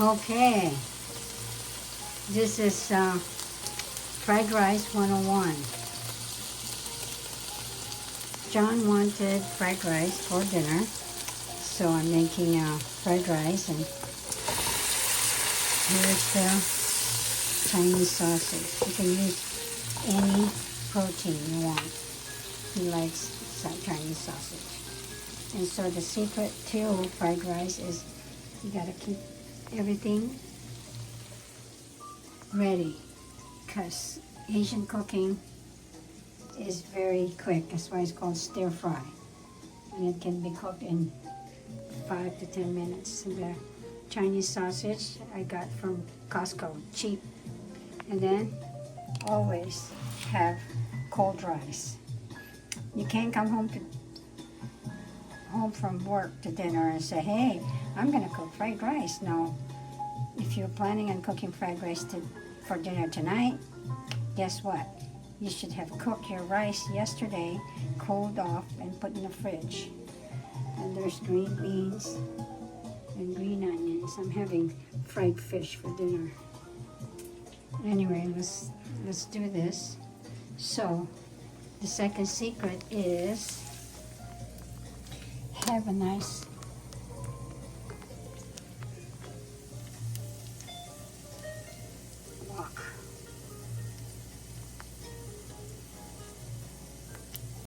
Okay, this is fried rice 101. John wanted fried rice for dinner, so I'm making fried rice, and here's the Chinese sausage. You can use any protein you want. He likes Chinese sausage. And so the secret to fried rice is you gotta keep everything ready, because Asian cooking is very quick. That's why it's called stir fry, and it can be cooked in 5 to 10 minutes. And the Chinese sausage I got from Costco, cheap. And then always have cold rice. You can't come home from work to dinner and say, hey, I'm gonna cook fried rice. No, if you're planning on cooking fried rice for dinner tonight, guess what? You should have cooked your rice yesterday, cooled off, and put in the fridge. And there's green beans and green onions. I'm having fried fish for dinner. Anyway, let's do this. So, the second secret is have a nice